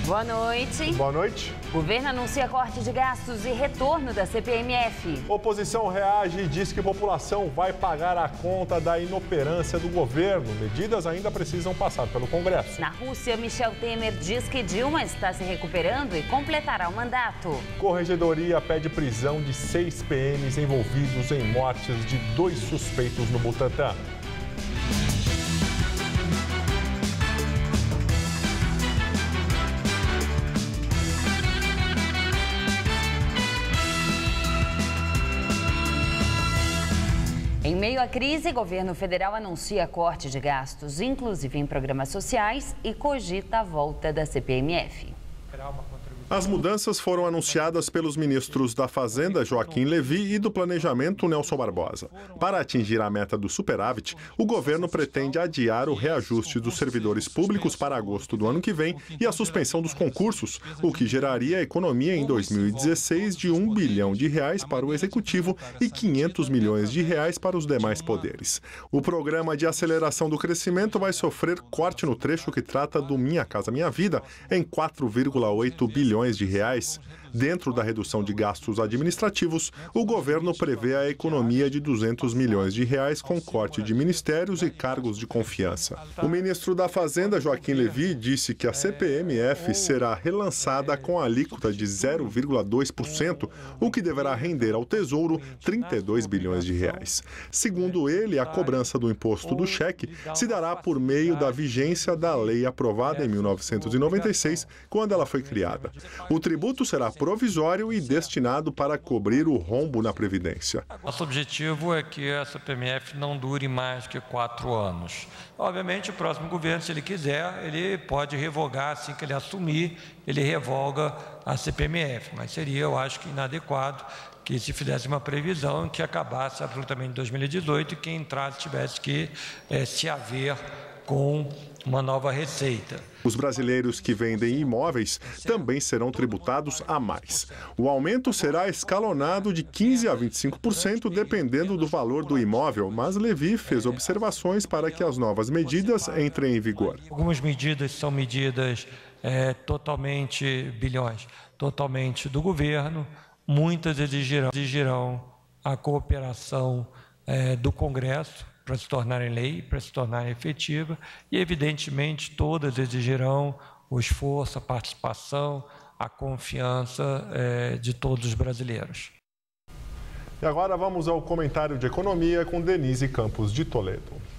Boa noite. Boa noite. O governo anuncia corte de gastos e retorno da CPMF. Oposição reage e diz que a população vai pagar a conta da inoperância do governo. Medidas ainda precisam passar pelo Congresso. Na Rússia, Michel Temer diz que Dilma está se recuperando e completará o mandato. Corregedoria pede prisão de 6 PMs envolvidos em mortes de 2 suspeitos no Butantã. Em meio à crise, o governo federal anuncia corte de gastos, inclusive em programas sociais, e cogita a volta da CPMF. As mudanças foram anunciadas pelos ministros da Fazenda, Joaquim Levy, e do Planejamento, Nelson Barbosa. Para atingir a meta do superávit, o governo pretende adiar o reajuste dos servidores públicos para agosto do ano que vem e a suspensão dos concursos, o que geraria economia em 2016 de R$1 bilhão para o Executivo e R$500 milhões para os demais poderes. O programa de aceleração do crescimento vai sofrer corte no trecho que trata do Minha Casa Minha Vida, em R$4,8 bilhões. Dentro da redução de gastos administrativos, o governo prevê a economia de R$200 milhões com corte de ministérios e cargos de confiança. O ministro da Fazenda, Joaquim Levy, disse que a CPMF será relançada com a alíquota de 0,2%, o que deverá render ao Tesouro R$32 bilhões. Segundo ele, a cobrança do imposto do cheque se dará por meio da vigência da lei aprovada em 1996, quando ela foi criada. O tributo será provisório e destinado para cobrir o rombo na Previdência. Nosso objetivo é que a CPMF não dure mais que 4 anos. Obviamente, o próximo governo, se ele quiser, ele pode revogar, assim que ele assumir, ele revoga a CPMF. Mas seria, eu acho que inadequado que se fizesse uma previsão que acabasse absolutamente em 2018 e quem entrasse tivesse que se haver com uma nova receita. Os brasileiros que vendem imóveis também serão tributados a mais. O aumento será escalonado de 15% a 25%, dependendo do valor do imóvel, mas Levy fez observações para que as novas medidas entrem em vigor. Algumas medidas são medidas totalmente do governo, muitas exigirão a cooperação do Congresso, para se tornarem lei, para se tornarem efetiva, e, evidentemente, todas exigirão o esforço, a participação, a confiança de todos os brasileiros. E agora vamos ao comentário de economia com Denise Campos de Toledo.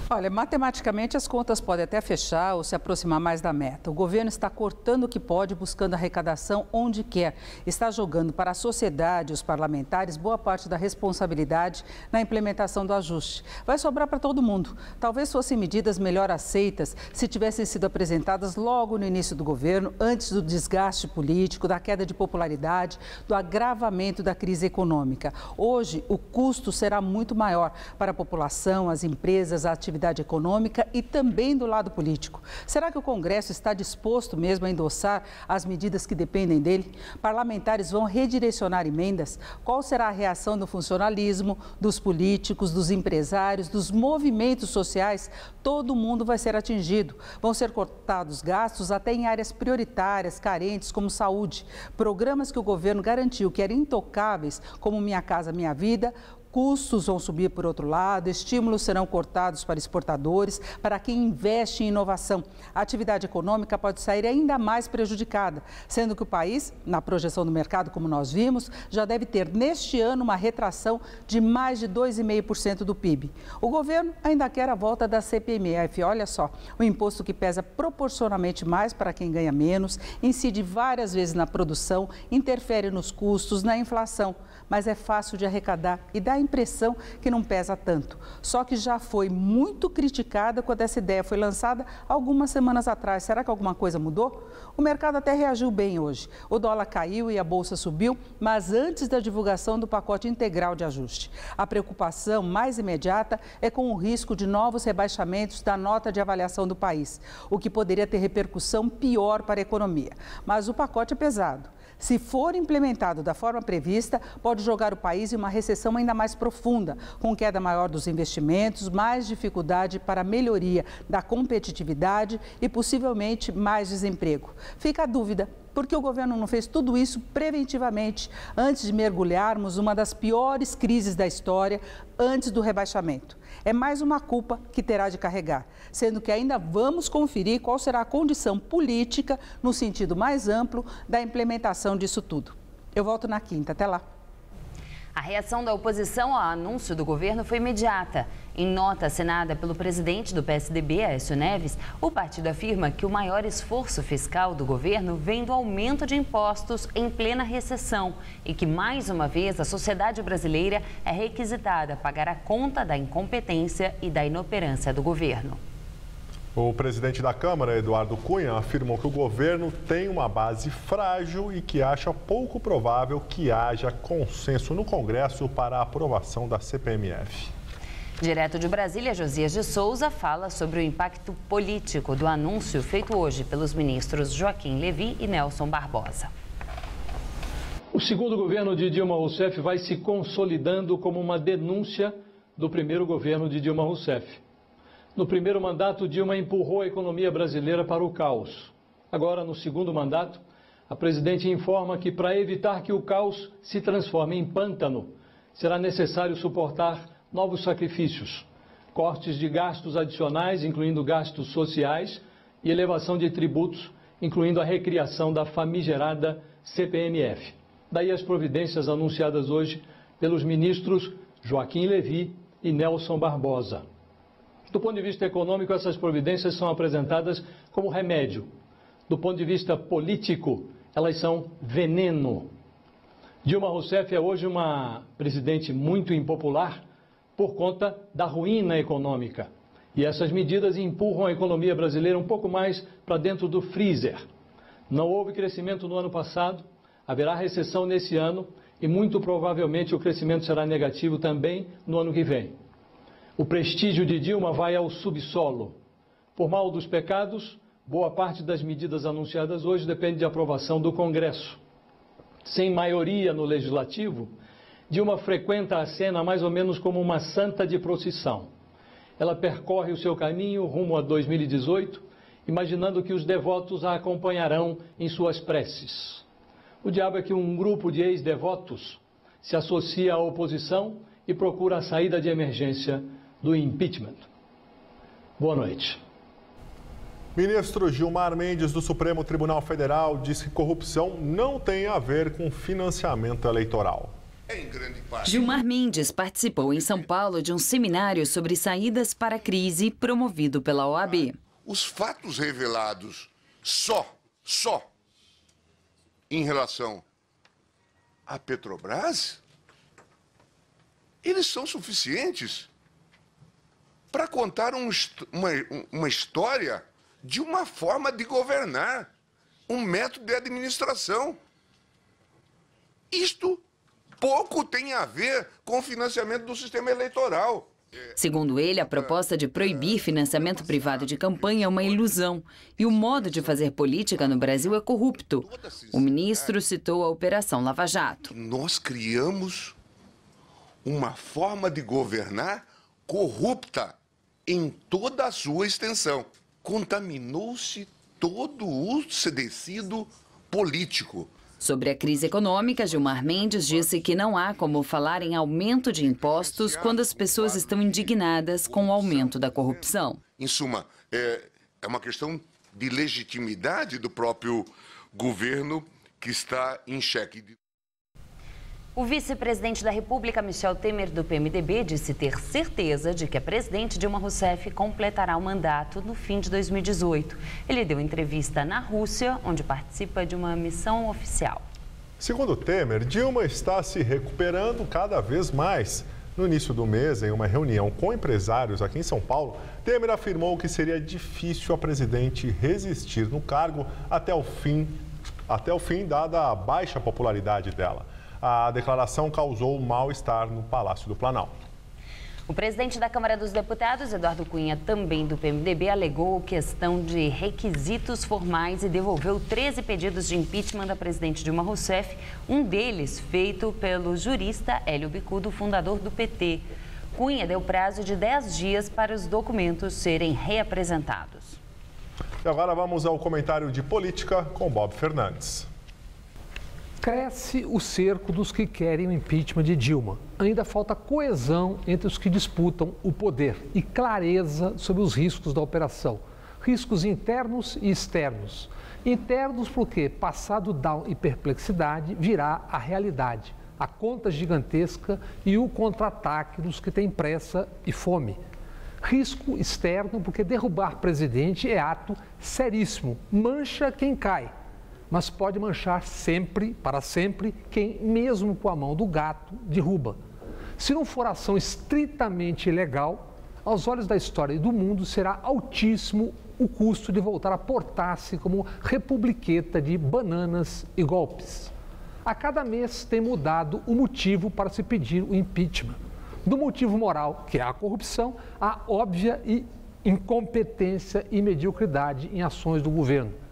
Olha, matematicamente as contas podem até fechar ou se aproximar mais da meta. O governo está cortando o que pode, buscando arrecadação onde quer. Está jogando para a sociedade e os parlamentares boa parte da responsabilidade na implementação do ajuste. Vai sobrar para todo mundo. Talvez fossem medidas melhor aceitas se tivessem sido apresentadas logo no início do governo, antes do desgaste político, da queda de popularidade, do agravamento da crise econômica. Hoje, o custo será muito maior para a população, as empresas, a atividade econômica e também do lado político. Será que o Congresso está disposto mesmo a endossar as medidas que dependem dele? Parlamentares vão redirecionar emendas? Qual será a reação do funcionalismo, dos políticos, dos empresários, dos movimentos sociais? Todo mundo vai ser atingido. Vão ser cortados gastos até em áreas prioritárias, carentes, como saúde. Programas que o governo garantiu que eram intocáveis, como Minha Casa Minha Vida. Custos vão subir por outro lado, estímulos serão cortados para exportadores, para quem investe em inovação. A atividade econômica pode sair ainda mais prejudicada, sendo que o país, na projeção do mercado, como nós vimos, já deve ter neste ano uma retração de mais de 2,5% do PIB. O governo ainda quer a volta da CPMF. Olha só, o imposto que pesa proporcionalmente mais para quem ganha menos, incide várias vezes na produção, interfere nos custos, na inflação. Mas é fácil de arrecadar e dá a impressão que não pesa tanto. Só que já foi muito criticada quando essa ideia foi lançada algumas semanas atrás. Será que alguma coisa mudou? O mercado até reagiu bem hoje. O dólar caiu e a bolsa subiu, mas antes da divulgação do pacote integral de ajuste. A preocupação mais imediata é com o risco de novos rebaixamentos da nota de avaliação do país, o que poderia ter repercussão pior para a economia. Mas o pacote é pesado. Se for implementado da forma prevista, pode jogar o país em uma recessão ainda mais profunda, com queda maior dos investimentos, mais dificuldade para a melhoria da competitividade e possivelmente mais desemprego. Fica a dúvida, por que o governo não fez tudo isso preventivamente, antes de mergulharmos numa das piores crises da história, antes do rebaixamento? É mais uma culpa que terá de carregar, sendo que ainda vamos conferir qual será a condição política, no sentido mais amplo, da implementação disso tudo. Eu volto na quinta. Até lá. A reação da oposição ao anúncio do governo foi imediata. Em nota assinada pelo presidente do PSDB, Aécio Neves, o partido afirma que o maior esforço fiscal do governo vem do aumento de impostos em plena recessão e que, mais uma vez, a sociedade brasileira é requisitada a pagar a conta da incompetência e da inoperância do governo. O presidente da Câmara, Eduardo Cunha, afirmou que o governo tem uma base frágil e que acha pouco provável que haja consenso no Congresso para a aprovação da CPMF. Direto de Brasília, Josias de Souza fala sobre o impacto político do anúncio feito hoje pelos ministros Joaquim Levy e Nelson Barbosa. O segundo governo de Dilma Rousseff vai se consolidando como uma denúncia do primeiro governo de Dilma Rousseff. No primeiro mandato, Dilma empurrou a economia brasileira para o caos. Agora, no segundo mandato, a presidente informa que, para evitar que o caos se transforme em pântano, será necessário suportar novos sacrifícios, cortes de gastos adicionais, incluindo gastos sociais, e elevação de tributos, incluindo a recriação da famigerada CPMF. Daí as providências anunciadas hoje pelos ministros Joaquim Levy e Nelson Barbosa. Do ponto de vista econômico, essas providências são apresentadas como remédio. Do ponto de vista político, elas são veneno. Dilma Rousseff é hoje uma presidente muito impopular por conta da ruína econômica. E essas medidas empurram a economia brasileira um pouco mais para dentro do freezer. Não houve crescimento no ano passado, haverá recessão nesse ano e muito provavelmente o crescimento será negativo também no ano que vem. O prestígio de Dilma vai ao subsolo. Por mal dos pecados, boa parte das medidas anunciadas hoje depende de aprovação do Congresso. Sem maioria no Legislativo, Dilma frequenta a cena mais ou menos como uma santa de procissão. Ela percorre o seu caminho rumo a 2018, imaginando que os devotos a acompanharão em suas preces. O diabo é que um grupo de ex-devotos se associa à oposição e procura a saída de emergência do impeachment. Boa noite. Ministro Gilmar Mendes, do Supremo Tribunal Federal, diz que corrupção não tem a ver com financiamento eleitoral. Gilmar Mendes participou em São Paulo de um seminário sobre saídas para a crise promovido pela OAB. Os fatos revelados só em relação à Petrobras, eles são suficientes para contar uma história de uma forma de governar, um método de administração. Isto pouco tem a ver com o financiamento do sistema eleitoral. Segundo ele, a proposta de proibir financiamento privado de campanha é uma ilusão e o modo de fazer política no Brasil é corrupto. O ministro citou a Operação Lava Jato. Nós criamos uma forma de governar corrupta em toda a sua extensão. Contaminou-se todo o tecido político. Sobre a crise econômica, Gilmar Mendes disse que não há como falar em aumento de impostos quando as pessoas estão indignadas com o aumento da corrupção. Em suma, é uma questão de legitimidade do próprio governo que está em xeque. O vice-presidente da República, Michel Temer, do PMDB, disse ter certeza de que a presidente Dilma Rousseff completará o mandato no fim de 2018. Ele deu entrevista na Rússia, onde participa de uma missão oficial. Segundo Temer, Dilma está se recuperando cada vez mais. No início do mês, em uma reunião com empresários aqui em São Paulo, Temer afirmou que seria difícil a presidente resistir no cargo até o fim, dada a baixa popularidade dela. A declaração causou mal-estar no Palácio do Planalto. O presidente da Câmara dos Deputados, Eduardo Cunha, também do PMDB, alegou questão de requisitos formais e devolveu 13 pedidos de impeachment da presidente Dilma Rousseff, um deles feito pelo jurista Hélio Bicudo, fundador do PT. Cunha deu prazo de 10 dias para os documentos serem reapresentados. E agora vamos ao comentário de política com Bob Fernandes. Cresce o cerco dos que querem o impeachment de Dilma. Ainda falta coesão entre os que disputam o poder e clareza sobre os riscos da operação. Riscos internos e externos. Internos porque, passado down e perplexidade, virá a realidade, a conta gigantesca e o contra-ataque dos que têm pressa e fome. Risco externo porque derrubar presidente é ato seríssimo, mancha quem cai. Mas pode manchar sempre, para sempre, quem, mesmo com a mão do gato, derruba. Se não for ação estritamente ilegal, aos olhos da história e do mundo, será altíssimo o custo de voltar a portar-se como republiqueta de bananas e golpes. A cada mês tem mudado o motivo para se pedir o impeachment. Do motivo moral, que é a corrupção, à óbvia incompetência e mediocridade em ações do governo.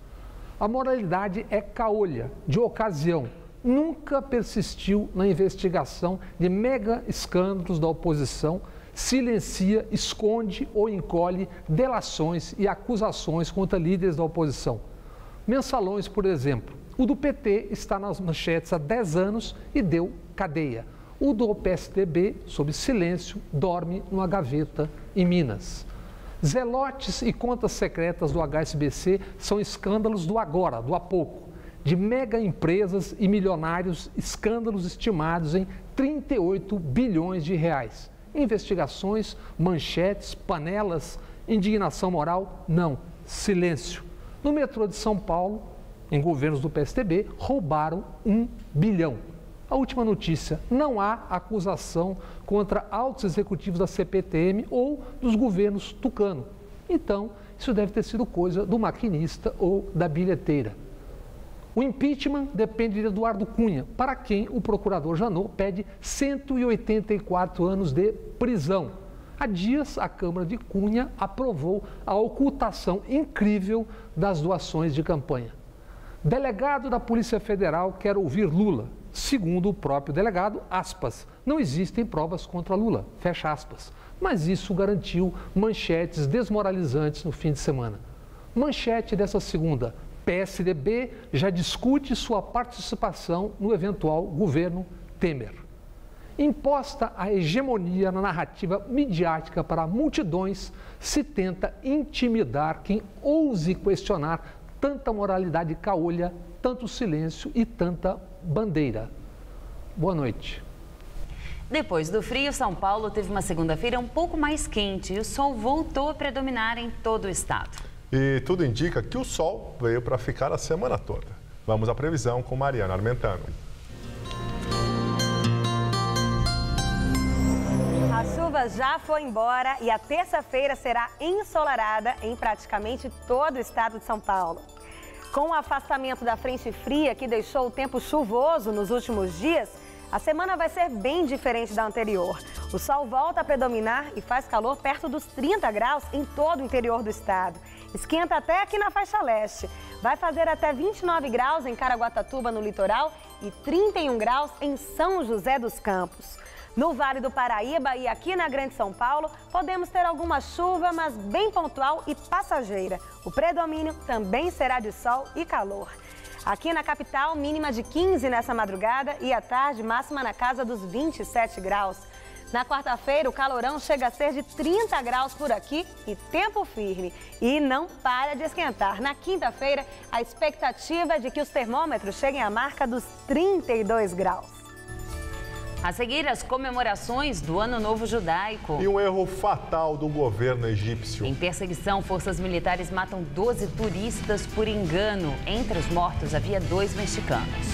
A moralidade é caolha, de ocasião. Nunca persistiu na investigação de mega escândalos da oposição, silencia, esconde ou encolhe delações e acusações contra líderes da oposição. Mensalões, por exemplo. O do PT está nas manchetes há 10 anos e deu cadeia. O do PSDB, sob silêncio, dorme numa gaveta em Minas. Zelotes e contas secretas do HSBC são escândalos do agora, do há pouco, de mega empresas e milionários, escândalos estimados em 38 bilhões de reais. Investigações, manchetes, panelas, indignação moral? Não, silêncio. No metrô de São Paulo, em governos do PSDB, roubaram 1 bilhão. A última notícia, não há acusação contra altos executivos da CPTM ou dos governos tucano. Então, isso deve ter sido coisa do maquinista ou da bilheteira. O impeachment depende de Eduardo Cunha, para quem o procurador Janot pede 184 anos de prisão. Há dias, a Câmara de Cunha aprovou a ocultação incrível das doações de campanha. Delegado da Polícia Federal quer ouvir Lula. Segundo o próprio delegado, aspas, não existem provas contra Lula, fecha aspas. Mas isso garantiu manchetes desmoralizantes no fim de semana. Manchete dessa segunda, PSDB já discute sua participação no eventual governo Temer. Imposta a hegemonia na narrativa midiática para multidões, se tenta intimidar quem ouse questionar tanta moralidade caolha, tanto silêncio e tanta bandeira. Boa noite. Depois do frio, São Paulo teve uma segunda-feira um pouco mais quente e o sol voltou a predominar em todo o estado. E tudo indica que o sol veio para ficar a semana toda. Vamos à previsão com Mariana Armentano. A chuva já foi embora e a terça-feira será ensolarada em praticamente todo o estado de São Paulo. Com o afastamento da frente fria que deixou o tempo chuvoso nos últimos dias, a semana vai ser bem diferente da anterior. O sol volta a predominar e faz calor perto dos 30 graus em todo o interior do estado. Esquenta até aqui na faixa leste. Vai fazer até 29 graus em Caraguatatuba, no litoral, e 31 graus em São José dos Campos. No Vale do Paraíba e aqui na Grande São Paulo, podemos ter alguma chuva, mas bem pontual e passageira. O predomínio também será de sol e calor. Aqui na capital, mínima de 15 nessa madrugada e à tarde, máxima na casa dos 27 graus. Na quarta-feira, o calorão chega a ser de 30 graus por aqui e tempo firme. E não para de esquentar. Na quinta-feira, a expectativa é de que os termômetros cheguem à marca dos 32 graus. A seguir, as comemorações do Ano Novo Judaico. E um erro fatal do governo egípcio. Em perseguição, forças militares matam 12 turistas por engano. Entre os mortos havia 2 mexicanos.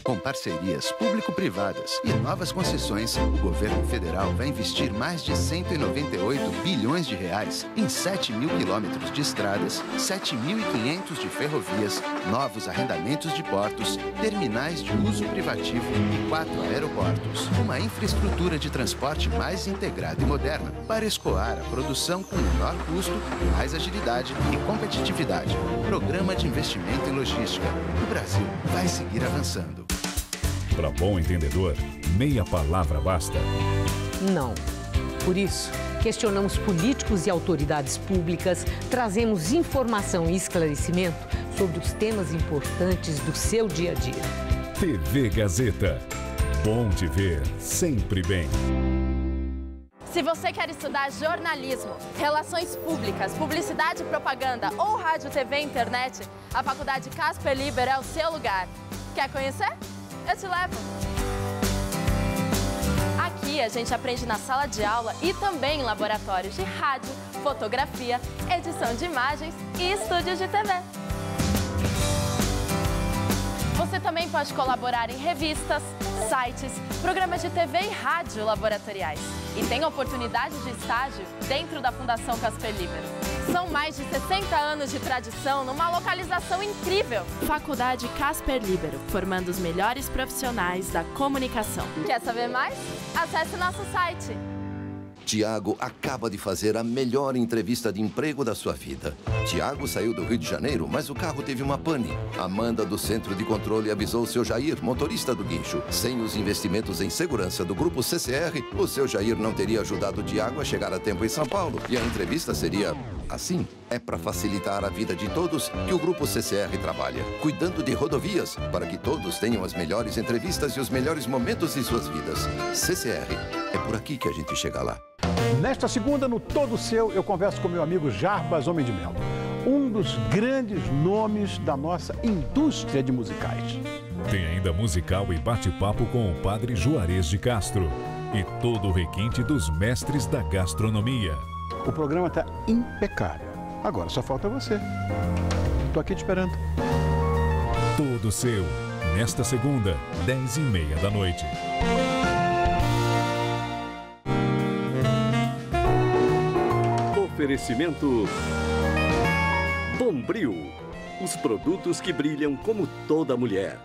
Com parcerias público-privadas e novas concessões, o governo federal vai investir mais de 198 bilhões de reais em 7 mil quilômetros de estradas, 7.500 de ferrovias, novos arrendamentos de portos, terminais de uso privativo e 4 aeroportos. Uma infraestrutura de transporte mais integrada e moderna para escoar a produção com menor custo, mais agilidade e competitividade. Programa de investimento em logística. O Brasil vai seguir avançando. Para bom entendedor, meia palavra basta. Não. Por isso, questionamos políticos e autoridades públicas, trazemos informação e esclarecimento sobre os temas importantes do seu dia a dia. TV Gazeta. Bom te ver sempre bem. Se você quer estudar jornalismo, relações públicas, publicidade e propaganda ou rádio, TV e internet, a Faculdade Casper Libero é o seu lugar. Quer conhecer? Eu te levo! Aqui a gente aprende na sala de aula e também em laboratórios de rádio, fotografia, edição de imagens e estúdios de TV. Você também pode colaborar em revistas, sites, programas de TV e rádio laboratoriais. E tem oportunidade de estágio dentro da Fundação Casper Libero. São mais de 60 anos de tradição numa localização incrível. Faculdade Casper Libero, formando os melhores profissionais da comunicação. Quer saber mais? Acesse nosso site. Tiago acaba de fazer a melhor entrevista de emprego da sua vida. Tiago saiu do Rio de Janeiro, mas o carro teve uma pane. Amanda, do Centro de Controle, avisou o seu Jair, motorista do guincho. Sem os investimentos em segurança do Grupo CCR, o seu Jair não teria ajudado o Tiago a chegar a tempo em São Paulo. E a entrevista seria assim. É para facilitar a vida de todos que o Grupo CCR trabalha, cuidando de rodovias, para que todos tenham as melhores entrevistas e os melhores momentos de suas vidas. CCR, é por aqui que a gente chega lá. Nesta segunda, no Todo Seu, eu converso com meu amigo Jarbas Homem de Melo, um dos grandes nomes da nossa indústria de musicais. Tem ainda musical e bate-papo com o Padre Juarez de Castro e todo o requinte dos mestres da gastronomia. O programa está impecável. Agora só falta você. Tô aqui te esperando. Todo Seu, nesta segunda, 10h30 da noite. Oferecimento Bombril, os produtos que brilham como toda mulher.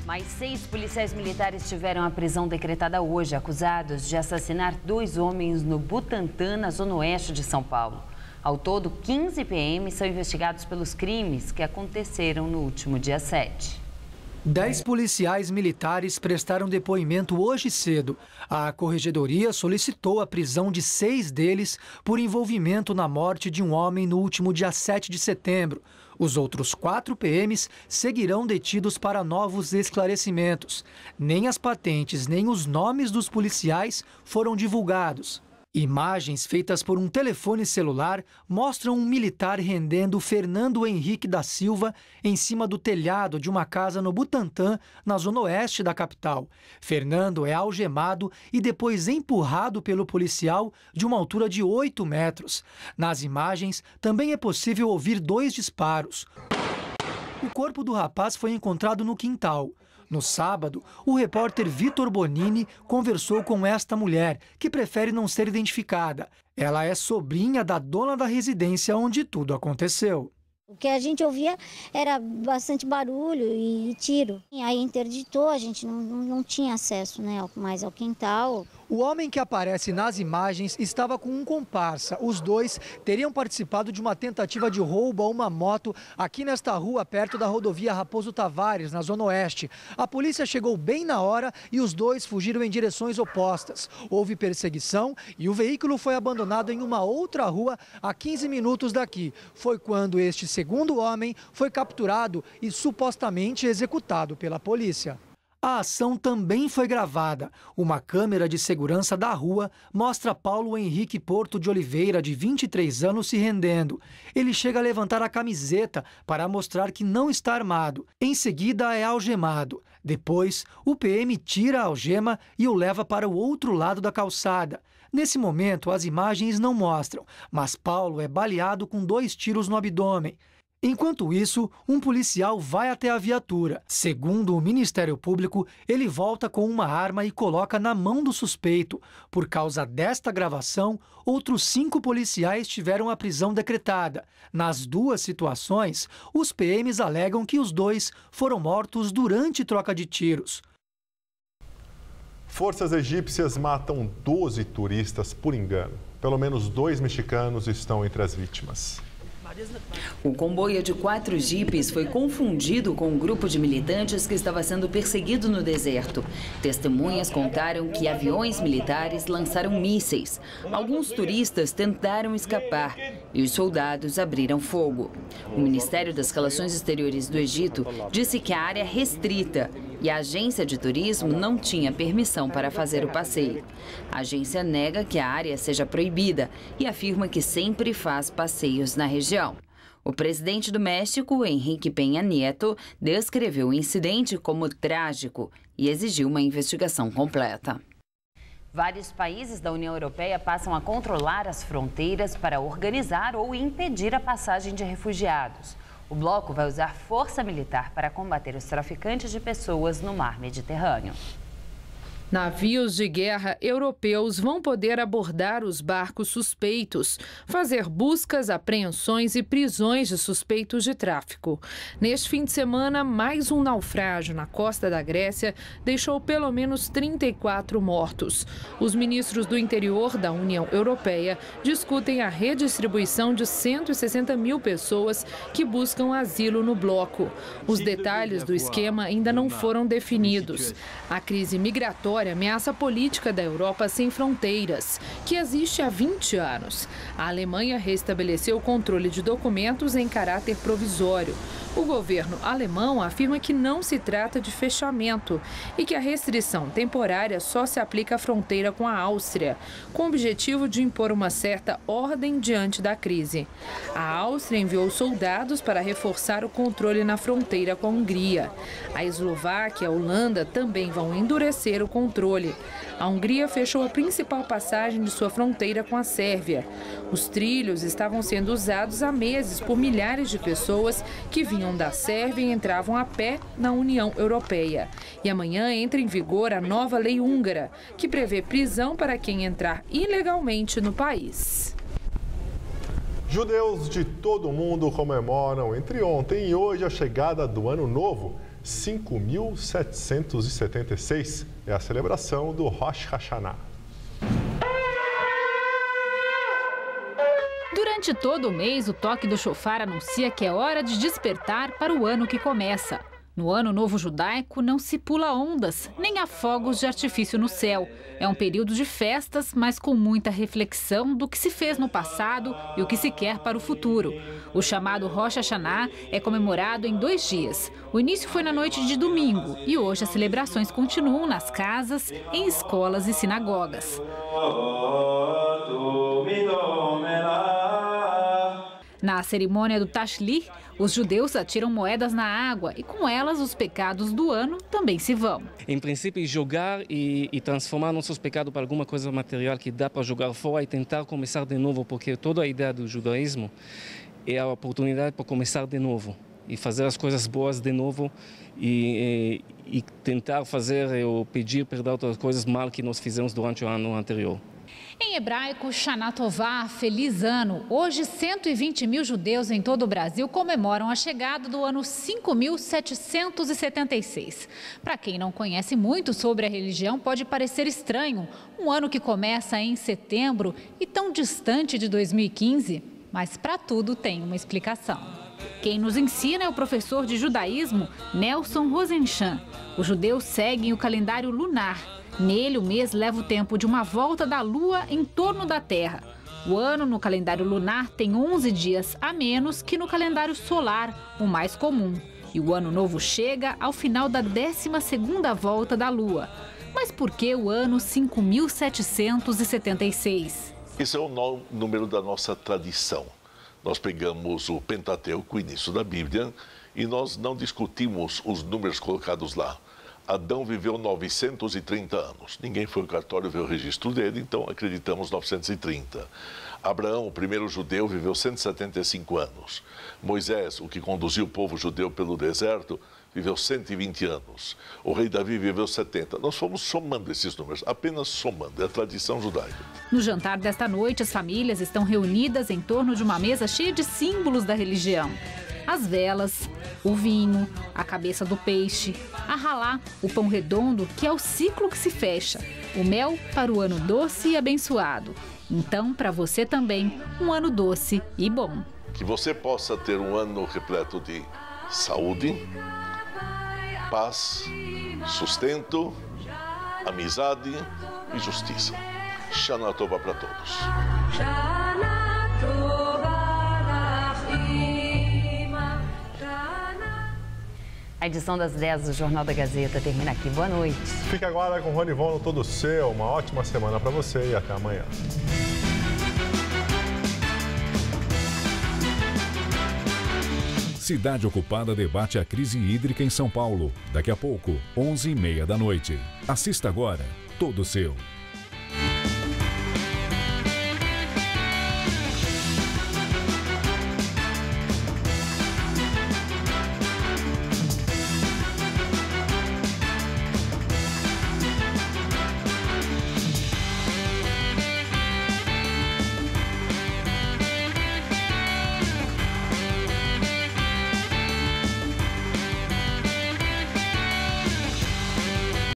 Mais 6 policiais militares tiveram a prisão decretada hoje, acusados de assassinar 2 homens no Butantã, na zona oeste de São Paulo. Ao todo, 15 PMs são investigados pelos crimes que aconteceram no último dia 7. 10 policiais militares prestaram depoimento hoje cedo. A Corregedoria solicitou a prisão de 6 deles por envolvimento na morte de um homem no último dia 7 de setembro. Os outros 4 PMs seguirão detidos para novos esclarecimentos. Nem as patentes, nem os nomes dos policiais foram divulgados. Imagens feitas por um telefone celular mostram um militar rendendo Fernando Henrique da Silva em cima do telhado de uma casa no Butantã, na zona oeste da capital. Fernando é algemado e depois empurrado pelo policial de uma altura de 8 metros. Nas imagens, também é possível ouvir 2 disparos. O corpo do rapaz foi encontrado no quintal. No sábado, o repórter Vitor Bonini conversou com esta mulher, que prefere não ser identificada. Ela é sobrinha da dona da residência onde tudo aconteceu. O que a gente ouvia era bastante barulho e tiro. E aí interditou, a gente não tinha acesso, né, mais ao quintal. O homem que aparece nas imagens estava com um comparsa. Os dois teriam participado de uma tentativa de roubo a uma moto aqui nesta rua, perto da rodovia Raposo Tavares, na zona oeste. A polícia chegou bem na hora e os dois fugiram em direções opostas. Houve perseguição e o veículo foi abandonado em uma outra rua a 15 minutos daqui. Foi quando este segundo homem foi capturado e supostamente executado pela polícia. A ação também foi gravada. Uma câmera de segurança da rua mostra Paulo Henrique Porto de Oliveira, de 23 anos, se rendendo. Ele chega a levantar a camiseta para mostrar que não está armado. Em seguida, é algemado. Depois, o PM tira a algema e o leva para o outro lado da calçada. Nesse momento, as imagens não mostram, mas Paulo é baleado com 2 tiros no abdômen. Enquanto isso, um policial vai até a viatura. Segundo o Ministério Público, ele volta com uma arma e coloca na mão do suspeito. Por causa desta gravação, outros 5 policiais tiveram a prisão decretada. Nas 2 situações, os PMs alegam que os 2 foram mortos durante troca de tiros. Forças egípcias matam 12 turistas por engano. Pelo menos 2 mexicanos estão entre as vítimas. O comboio de 4 jipes foi confundido com um grupo de militantes que estava sendo perseguido no deserto. Testemunhas contaram que aviões militares lançaram mísseis. Alguns turistas tentaram escapar e os soldados abriram fogo. O Ministério das Relações Exteriores do Egito disse que a área é restrita e a agência de turismo não tinha permissão para fazer o passeio. A agência nega que a área seja proibida e afirma que sempre faz passeios na região. O presidente do México, Enrique Peña Nieto, descreveu o incidente como trágico e exigiu uma investigação completa. Vários países da União Europeia passam a controlar as fronteiras para organizar ou impedir a passagem de refugiados. O bloco vai usar força militar para combater os traficantes de pessoas no mar Mediterrâneo. Navios de guerra europeus vão poder abordar os barcos suspeitos, fazer buscas, apreensões e prisões de suspeitos de tráfico. Neste fim de semana, mais um naufrágio na costa da Grécia deixou pelo menos 34 mortos. Os ministros do interior da União Europeia discutem a redistribuição de 160 mil pessoas que buscam asilo no bloco. Os detalhes do esquema ainda não foram definidos. A crise migratória ameaça a política da Europa sem fronteiras, que existe há 20 anos. A Alemanha restabeleceu o controle de documentos em caráter provisório. O governo alemão afirma que não se trata de fechamento e que a restrição temporária só se aplica à fronteira com a Áustria, com o objetivo de impor uma certa ordem diante da crise. A Áustria enviou soldados para reforçar o controle na fronteira com a Hungria. A Eslováquia e a Holanda também vão endurecer o controle. A Hungria fechou a principal passagem de sua fronteira com a Sérvia. Os trilhos estavam sendo usados há meses por milhares de pessoas que vinham da Sérvia e entravam a pé na União Europeia. E amanhã entra em vigor a nova lei húngara, que prevê prisão para quem entrar ilegalmente no país. Judeus de todo o mundo comemoram entre ontem e hoje a chegada do Ano Novo, 5.776. É a celebração do Rosh Hashanah. Durante todo o mês, o toque do shofar anuncia que é hora de despertar para o ano que começa. No Ano Novo Judaico, não se pula ondas, nem há fogos de artifício no céu. É um período de festas, mas com muita reflexão do que se fez no passado e o que se quer para o futuro. O chamado Rosh Hashanah é comemorado em 2 dias. O início foi na noite de domingo e hoje as celebrações continuam nas casas, em escolas e sinagogas. Na cerimônia do Tashlich, os judeus atiram moedas na água e com elas os pecados do ano também se vão. Em princípio, jogar e transformar nossos pecados para alguma coisa material que dá para jogar fora e tentar começar de novo, porque toda a ideia do judaísmo é a oportunidade para começar de novo e fazer as coisas boas de novo e tentar fazer ou pedir perdão das coisas mal que nós fizemos durante o ano anterior. Em hebraico, Shana Tová, Feliz Ano. Hoje, 120 mil judeus em todo o Brasil comemoram a chegada do ano 5.776. Para quem não conhece muito sobre a religião, pode parecer estranho. Um ano que começa em setembro e tão distante de 2015. Mas para tudo tem uma explicação. Quem nos ensina é o professor de judaísmo, Nelson Rosenchan. Os judeus seguem o calendário lunar. Nele, o mês leva o tempo de uma volta da Lua em torno da Terra. O ano no calendário lunar tem 11 dias a menos que no calendário solar, o mais comum. E o ano novo chega ao final da 12ª volta da Lua. Mas por que o ano 5.776? Esse é o número da nossa tradição. Nós pegamos o Pentateuco, o início da Bíblia, e nós não discutimos os números colocados lá. Adão viveu 930 anos. Ninguém foi ao cartório ver o registro dele, então acreditamos 930. Abraão, o primeiro judeu, viveu 175 anos. Moisés, o que conduziu o povo judeu pelo deserto, viveu 120 anos. O rei Davi viveu 70. Nós fomos somando esses números, apenas somando. É a tradição judaica. No jantar desta noite, as famílias estão reunidas em torno de uma mesa cheia de símbolos da religião. As velas, o vinho, a cabeça do peixe, a ralá, o pão redondo, que é o ciclo que se fecha, o mel para o ano doce e abençoado. Então, para você também, um ano doce e bom. Que você possa ter um ano repleto de saúde, paz, sustento, amizade e justiça. Shana Tova para todos. A edição das 10 do Jornal da Gazeta termina aqui. Boa noite. Fique agora com o Ronivon no Todo Seu. Uma ótima semana para você e até amanhã. Cidade Ocupada debate a crise hídrica em São Paulo. Daqui a pouco, 11h30 da noite. Assista agora, Todo Seu.